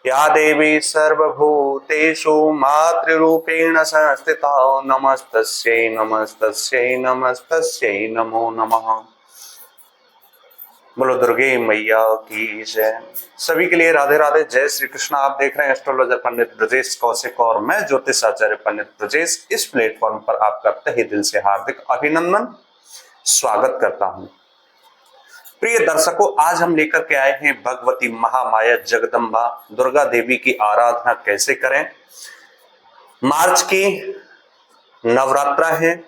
या देवी सर्वभूतेषु मातृरूपेण संस्थिता नमस्तस्यै नमस्तस्यै नमस्तस्यै नमो नमः। बोलो दुर्गे मैया की जय। सभी के लिए राधे राधे, जय श्री कृष्ण। आप देख रहे हैं एस्ट्रोलॉजर पंडित ब्रजेश कौशिक और मैं ज्योतिष आचार्य पंडित ब्रजेश। इस प्लेटफॉर्म पर आपका तहे दिल से हार्दिक अभिनंदन, स्वागत करता हूं। प्रिय दर्शकों, आज हम लेकर के आए हैं भगवती महामाया जगदम्बा दुर्गा देवी की आराधना कैसे करें। मार्च की नवरात्रा है।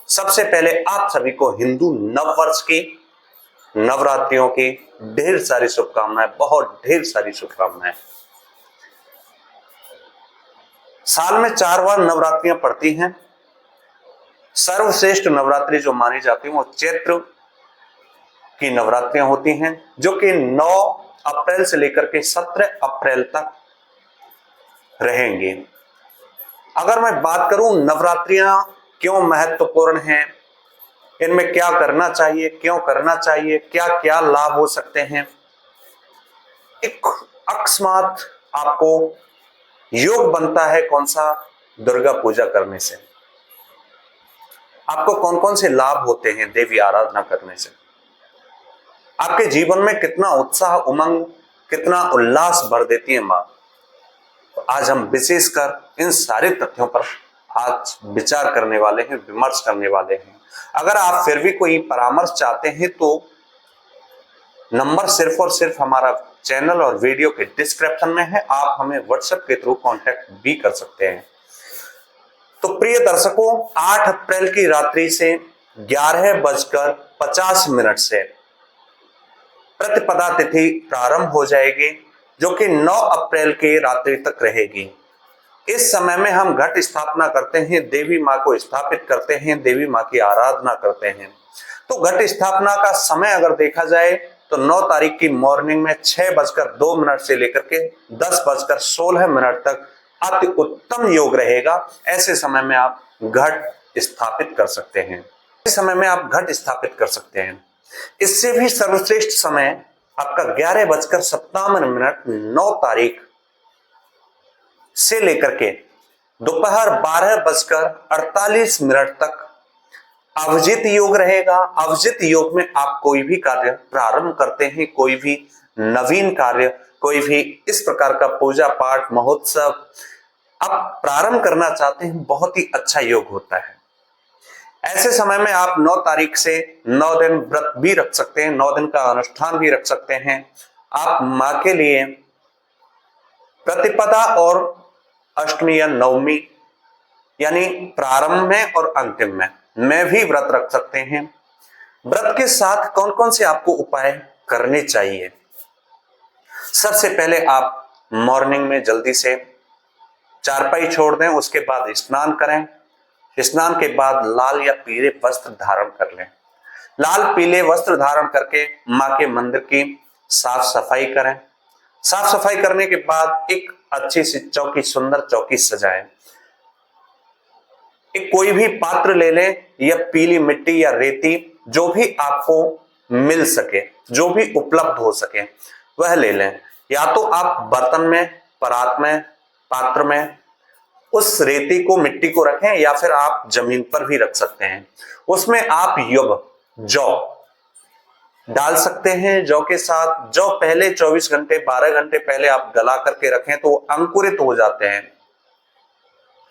सबसे पहले आप सभी को हिंदू नववर्ष की, नवरात्रियों की ढेर सारी शुभकामनाएं, बहुत ढेर सारी शुभकामनाएं। साल में 4 बार नवरात्रियां पड़ती हैं। सर्वश्रेष्ठ नवरात्रि जो मानी जाती है वो चैत्र की नवरात्रियां होती हैं, जो कि 9 अप्रैल से लेकर के 17 अप्रैल तक रहेंगी। अगर मैं बात करूं नवरात्रियां क्यों महत्वपूर्ण हैं, इनमें क्या करना चाहिए, क्यों करना चाहिए, क्या क्या लाभ हो सकते हैं, एक अकस्मात आपको योग बनता है कौन सा दुर्गा पूजा करने से, आपको कौन कौन से लाभ होते हैं देवी आराधना करने से, आपके जीवन में कितना उत्साह, उमंग, कितना उल्लास भर देती है मां। तो आज हम विशेषकर इन सारे तथ्यों पर आज विचार करने वाले हैं, विमर्श करने वाले हैं। अगर आप फिर भी कोई परामर्श चाहते हैं तो नंबर सिर्फ और सिर्फ हमारा चैनल और वीडियो के डिस्क्रिप्शन में है, आप हमें व्हाट्सएप के थ्रू कांटेक्ट भी कर सकते हैं। तो प्रिय दर्शकों, 8 अप्रैल की रात्रि से 11:50 से प्रतिपदा तिथि प्रारंभ हो जाएगी, जो कि 9 अप्रैल की रात्रि तक रहेगी। इस समय में हम घट स्थापना करते हैं, देवी मां को स्थापित करते हैं, देवी मां की आराधना करते हैं। तो घट स्थापना का समय अगर देखा जाए तो 9 तारीख की मॉर्निंग में 6:02 से लेकर के 10:16 तक अति उत्तम योग रहेगा। ऐसे समय में आप घट स्थापित कर सकते हैं। इस समय में आप घट स्थापित कर सकते हैं। इससे भी सर्वश्रेष्ठ समय आपका 11:57 9 तारीख से लेकर के दोपहर 12:48 तक अवजित योग रहेगा। अवजित योग में आप कोई भी कार्य प्रारंभ करते हैं, कोई भी नवीन कार्य, कोई भी इस प्रकार का पूजा पाठ महोत्सव आप प्रारंभ करना चाहते हैं, बहुत ही अच्छा योग होता है। ऐसे समय में आप 9 तारीख से 9 दिन व्रत भी रख सकते हैं, 9 दिन का अनुष्ठान भी रख सकते हैं। आप मां के लिए प्रतिपदा और अष्टमी या नवमी यानी प्रारंभ में और अंतिम में भी व्रत रख सकते हैं। व्रत के साथ कौन कौन से आपको उपाय करने चाहिए। सबसे पहले आप मॉर्निंग में जल्दी से चारपाई छोड़ दें, उसके बाद स्नान करें। स्नान के बाद लाल या पीले वस्त्र धारण कर लें। लाल पीले वस्त्र धारण करके मां के मंदिर की साफ सफाई करें। साफ सफाई करने के बाद एक अच्छी सी चौकी, सुंदर चौकी सजाएं। एक कोई भी पात्र ले लें या पीली मिट्टी या रेती, जो भी आपको मिल सके, जो भी उपलब्ध हो सके वह ले लें। या तो आप बर्तन में, परात में, पात्र में उस रेती को, मिट्टी को रखें, या फिर आप जमीन पर भी रख सकते हैं। उसमें आप युग जौ डाल सकते हैं। जौ के साथ जौ पहले 24 घंटे 12 घंटे पहले आप गला करके रखें तो अंकुरित हो जाते हैं।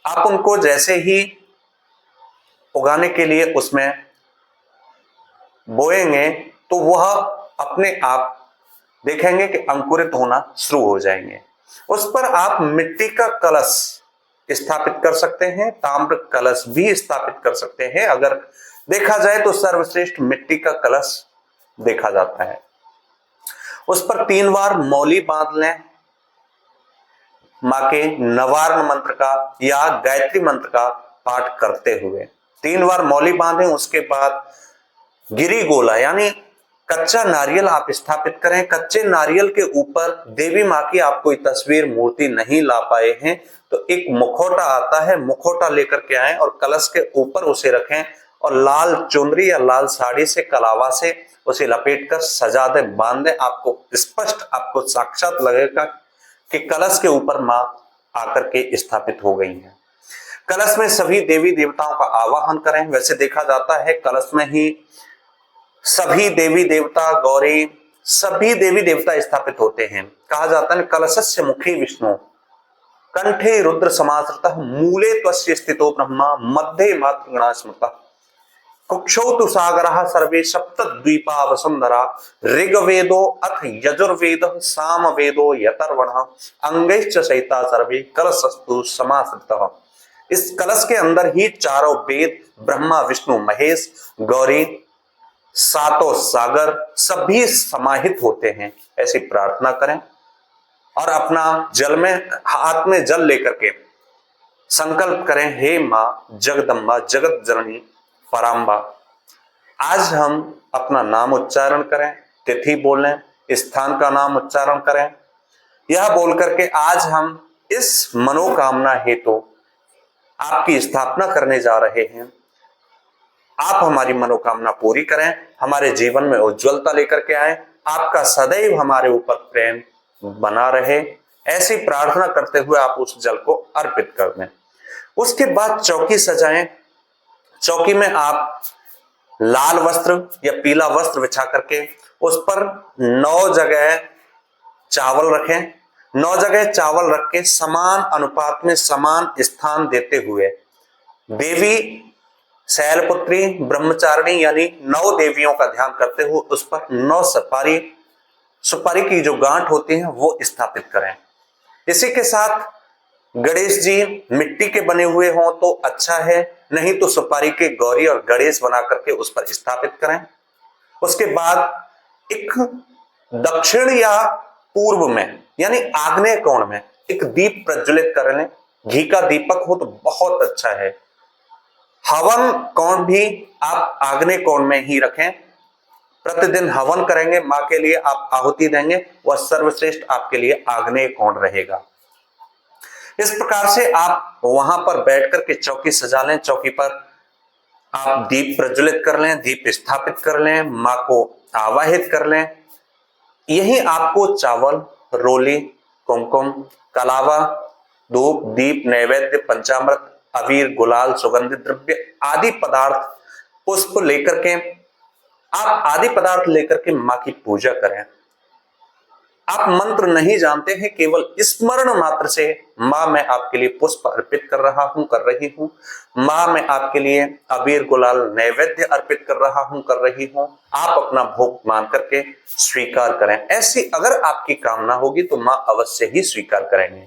आप उनको जैसे ही उगाने के लिए उसमें बोएंगे तो वह अपने आप देखेंगे कि अंकुरित होना शुरू हो जाएंगे। उस पर आप मिट्टी का कलश स्थापित कर सकते हैं, ताम्र कलश भी स्थापित कर सकते हैं। अगर देखा जाए तो सर्वश्रेष्ठ मिट्टी का कलश देखा जाता है। उस पर 3 बार मौली बांध लें, मां के नवार्ण मंत्र का या गायत्री मंत्र का पाठ करते हुए 3 बार मौली बांधें। उसके बाद गिरी गोला यानी कच्चा नारियल आप स्थापित करें। कच्चे नारियल के ऊपर देवी मां की आप कोई तस्वीर, मूर्ति नहीं ला पाए हैं तो एक मुखौटा आता है, मुखौटा लेकर के आए और कलश के ऊपर उसे रखें और लाल चुनरी या लाल साड़ी से, कलावा से उसे लपेट कर सजा दे, बांध दे। आपको स्पष्ट, आपको साक्षात लगेगा कि कलश के ऊपर मां आकर के स्थापित हो गई हैं। कलश में सभी देवी देवताओं का आवाहन करें। वैसे देखा जाता है कलश में ही सभी देवी देवता, गौरी, सभी देवी देवता स्थापित होते हैं। कहा जाता है कलशस्य मुखे विष्णु, कंठे रुद्र समाश्रितः, मूले त्वस्य स्थितो ब्रह्मा, मध्ये मातृगणा स्मृतः, कुक्षौ तु सागरः सर्वे सप्त द्वीपा वसुंधरा, ऋग्वेदो अथ यजुर्वेदः सामवेदो यतर्वणः, अंगैश्च सहिता सर्वे कलशस्तु समाश्रितः। इस कलश के अंदर ही चारों वेद, ब्रह्मा विष्णु महेश, गौरी, सातों सागर सभी समाहित होते हैं। ऐसी प्रार्थना करें और अपना जल में, हाथ में जल लेकर के संकल्प करें, हे मां जगदम्बा जगत जननी पराम्बा। आज हम अपना नाम उच्चारण करें, तिथि बोलें, स्थान का नाम उच्चारण करें। यह बोल करके आज हम इस मनोकामना हेतु आपकी स्थापना करने जा रहे हैं। आप हमारी मनोकामना पूरी करें, हमारे जीवन में उज्ज्वलता लेकर के आए, आपका सदैव हमारे ऊपर प्रेम बना रहे। ऐसी प्रार्थना करते हुए आप उस जल को अर्पित कर दें। उसके बाद चौकी सजाएं। चौकी में आप लाल वस्त्र या पीला वस्त्र बिछा करके उस पर 9 जगह चावल रखें। 9 जगह चावल रख के समान अनुपात में समान स्थान देते हुए देवी शैलपुत्री ब्रह्मचारिणी यानी 9 देवियों का ध्यान करते हुए उस पर 9 सुपारी की जो गांठ होती है वो स्थापित करें। इसी के साथ गणेश जी मिट्टी के बने हुए हों तो अच्छा है, नहीं तो सुपारी के गौरी और गणेश बना करके उस पर स्थापित करें। उसके बाद एक दक्षिण या पूर्व में यानी आग्नेय कोण में एक दीप प्रज्वलित कर लें। घी का दीपक हो तो बहुत अच्छा है। हवन कोण भी आप आग्नेय कोण में ही रखें। प्रतिदिन हवन करेंगे, मां के लिए आप आहुति देंगे, वह सर्वश्रेष्ठ आपके लिए आग्नेय कोण रहेगा। इस प्रकार से आप वहां पर बैठ करके चौकी सजा लें। चौकी पर आप दीप प्रज्वलित कर लें, दीप स्थापित कर लें, मां को आवाहित कर लें। यही आपको चावल, रोली, कुमकुम, कलावा, धूप, दीप, नैवेद्य, पंचामृत, अबीर, गुलाल, सुगंधित द्रव्य आदि पदार्थ, पुष्प लेकर के आप आदि पदार्थ लेकर के मां की पूजा करें। आप मंत्र नहीं जानते हैं, केवल स्मरण मात्र से मां मैं आपके लिए पुष्प अर्पित कर रहा हूं, कर रही हूं। मां मैं आपके लिए अबीर, गुलाल, नैवेद्य अर्पित कर रहा हूं, कर रही हूं। आप अपना भोग मान करके स्वीकार करें। ऐसी अगर आपकी कामना होगी तो मां अवश्य ही स्वीकार करेंगे।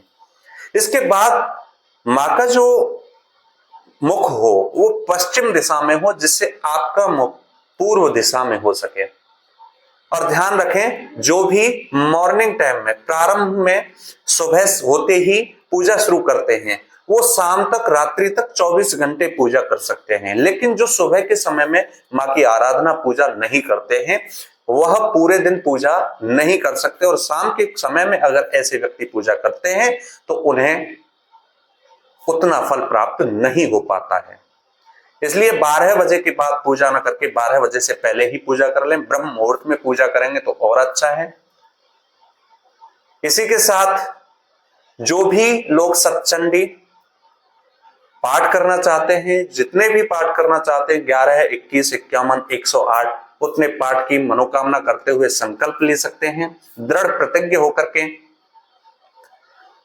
इसके बाद मां का जो मुख हो वो पश्चिम दिशा में हो, जिससे आपका मुख पूर्व दिशा में हो सके। और ध्यान रखें, जो भी मॉर्निंग टाइम में प्रारंभ में सुबह होते ही पूजा शुरू करते हैं वो शाम तक, रात्रि तक 24 घंटे पूजा कर सकते हैं। लेकिन जो सुबह के समय में मां की आराधना पूजा नहीं करते हैं वह पूरे दिन पूजा नहीं कर सकते। और शाम के समय में अगर ऐसे व्यक्ति पूजा करते हैं तो उन्हें उतना फल प्राप्त नहीं हो पाता है। इसलिए 12 बजे के बाद पूजा न करके 12 बजे से पहले ही पूजा कर लें। ब्रह्म मुहूर्त में पूजा करेंगे तो और अच्छा है। इसी के साथ जो भी लोग सतचंडी पाठ करना चाहते हैं, जितने भी पाठ करना चाहते हैं, 11, 21, 51, 108 उतने पाठ की मनोकामना करते हुए संकल्प ले सकते हैं। दृढ़ प्रतिज्ञ होकर के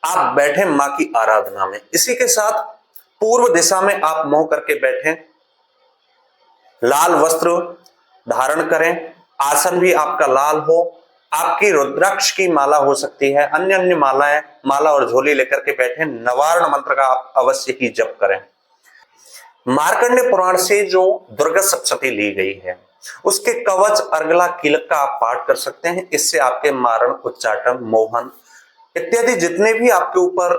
आप बैठे मां की आराधना में। इसी के साथ पूर्व दिशा में आप मुंह करके बैठें, लाल वस्त्र धारण करें, आसन भी आपका लाल हो। आपकी रुद्राक्ष की माला हो सकती है, अन्य अन्य माला और झोली लेकर के बैठे। नवारण मंत्र का आप अवश्य ही जप करें। मार्कंडेय पुराण से जो दुर्गा सप्तशती ली गई है उसके कवच, अर्गला, कीलक का आप पाठ कर सकते हैं। इससे आपके मारण, उच्चाटन, मोहन इत्यादि जितने भी आपके ऊपर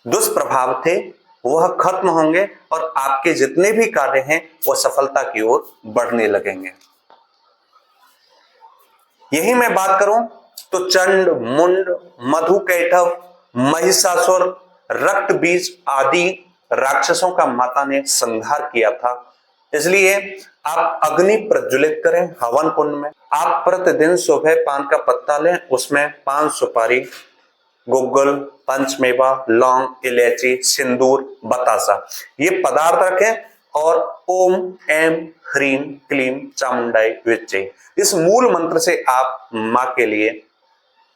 दुष्प्रभाव थे वह खत्म होंगे और आपके जितने भी कार्य हैं वह सफलता की ओर बढ़ने लगेंगे। यही मैं बात करूं तो चंड, मुंड, मधुकैटभ, महिषासुर, रक्त बीज आदि राक्षसों का माता ने संहार किया था। इसलिए आप अग्नि प्रज्वलित करें हवन कुंड में। आप प्रतिदिन सुबह पान का पत्ता लें, उसमें 5 सुपारी गुग्गल, पंचमेवा, लौंग, इलायची, सिंदूर, बतासा, ये पदार्थ रखें और ओम ऐं ह्रीं क्लीं चामुंडाय विच्चे, इस मूल मंत्र से आप मां के लिए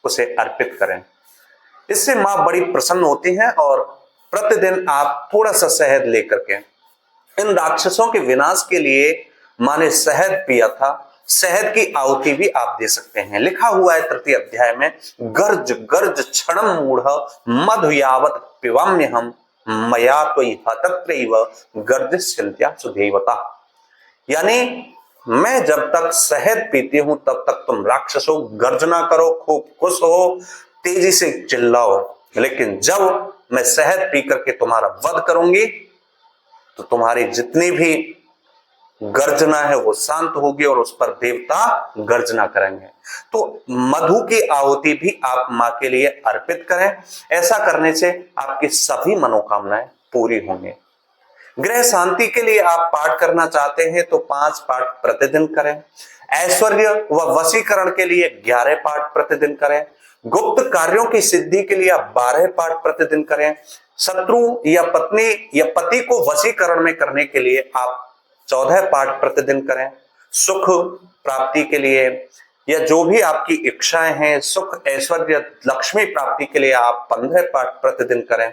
उसे अर्पित करें। इससे मां बड़ी प्रसन्न होती हैं और प्रतिदिन आप थोड़ा सा शहद लेकर के, इन राक्षसों के विनाश के लिए मां ने शहद पिया था, शहद की आहुति भी आप दे सकते हैं। लिखा हुआ है तृतीय अध्याय में, गर्ज गर्ज क्षणम मूढ़ मधु यावत पिबाम्यहम् मया त्वयि हतत्रैव गर्जस्यन्त्या सुधैवता। यानी मैं जब तक शहद पीती हूं तब तक तुम राक्षसों गर्जना करो, खूब खुश हो, तेजी से चिल्लाओ, लेकिन जब मैं शहद पी करके तुम्हारा वध करूंगी तो तुम्हारी जितनी भी गर्जना है वो शांत होगी और उस पर देवता गर्जना करेंगे। तो मधु की आहुति भी आप मां के लिए अर्पित करें। ऐसा करने से आपकी सभी मनोकामनाएं पूरी होंगी। गृह शांति के लिए आप पाठ करना चाहते हैं तो 5 पाठ प्रतिदिन करें। ऐश्वर्य व वशीकरण के लिए 11 पाठ प्रतिदिन करें। गुप्त कार्यों की सिद्धि के लिए आप 12 पाठ प्रतिदिन करें। शत्रु या पत्नी या पति को वशीकरण में करने के लिए आप 14 पाठ प्रतिदिन करें। सुख प्राप्ति के लिए या जो भी आपकी इच्छाएं हैं, सुख ऐश्वर्य लक्ष्मी प्राप्ति के लिए आप 15 पाठ प्रतिदिन करें।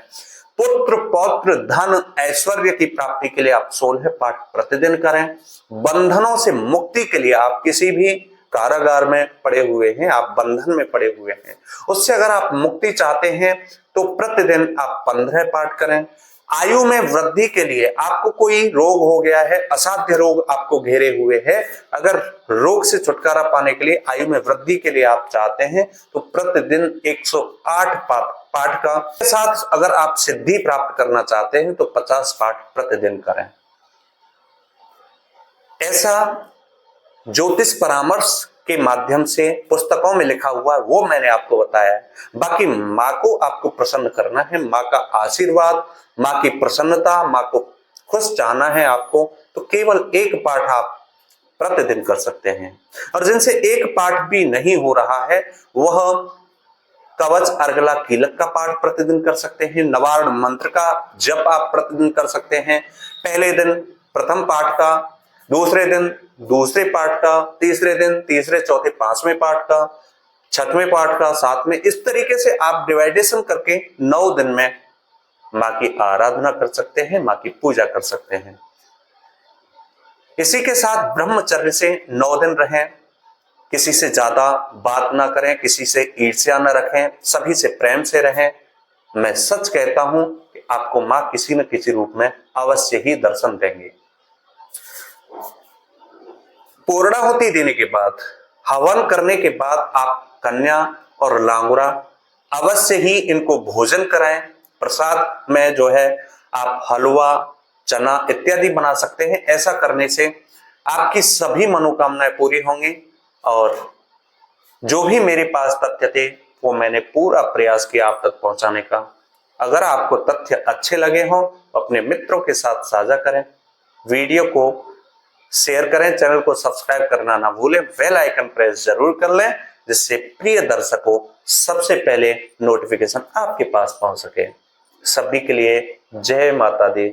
पुत्र पौत्र धन ऐश्वर्य की प्राप्ति के लिए आप 16 पाठ प्रतिदिन करें। बंधनों से मुक्ति के लिए आप किसी भी कारागार में पड़े हुए हैं, आप बंधन में पड़े हुए हैं, उससे अगर आप मुक्ति चाहते हैं तो प्रतिदिन आप 15 पाठ करें। आयु में वृद्धि के लिए आपको कोई रोग हो गया है, असाध्य रोग आपको घेरे हुए है, अगर रोग से छुटकारा पाने के लिए आयु में वृद्धि के लिए आप चाहते हैं तो प्रतिदिन 108 पाठ का साथ अगर आप सिद्धि प्राप्त करना चाहते हैं तो 50 पाठ प्रतिदिन करें। ऐसा ज्योतिष परामर्श के माध्यम से पुस्तकों में लिखा हुआ है वो मैंने आपको बताया है। बाकी माँ को आपको प्रसन्न करना है, माँ का आशीर्वाद, माँ की प्रसन्नता, माँ को खुश चाहना है आपको, तो केवल 1 पाठ आप प्रतिदिन कर सकते हैं। और जिनसे 1 पाठ भी नहीं हो रहा है वह कवच अर्गला कीलक का पाठ प्रतिदिन कर सकते हैं। नवार्ण मंत्र का जप आप प्रतिदिन कर सकते हैं। पहले दिन प्रथम पाठ का, दूसरे दिन दूसरे पाठ का, तीसरे दिन तीसरे, चौथे, 5वें पाठ का, 6वें पाठ का, 7वें, इस तरीके से आप डिवाइडेशन करके 9 दिन में माँ की आराधना कर सकते हैं, माँ की पूजा कर सकते हैं। इसी के साथ ब्रह्मचर्य से 9 दिन रहें, किसी से ज्यादा बात ना करें, किसी से ईर्ष्या न रखें, सभी से प्रेम से रहें। मैं सच कहता हूं कि आपको मां किसी न किसी रूप में अवश्य ही दर्शन देंगे। पूर्णाहुति देने के बाद, हवन करने के बाद आप कन्या और लांगुरा अवश्य ही इनको भोजन कराएं। प्रसाद में जो है आप हलवा, चना इत्यादि बना सकते हैं। ऐसा करने से आपकी सभी मनोकामनाएं पूरी होंगी। और जो भी मेरे पास तथ्य थे वो मैंने पूरा प्रयास किया आप तक पहुंचाने का। अगर आपको तथ्य अच्छे लगे हों तो अपने मित्रों के साथ साझा करें, वीडियो को शेयर करें, चैनल को सब्सक्राइब करना ना भूलें, बेल आइकन प्रेस जरूर कर लें जिससे प्रिय दर्शकों सबसे पहले नोटिफिकेशन आपके पास पहुंच सके। सभी के लिए जय माता दी।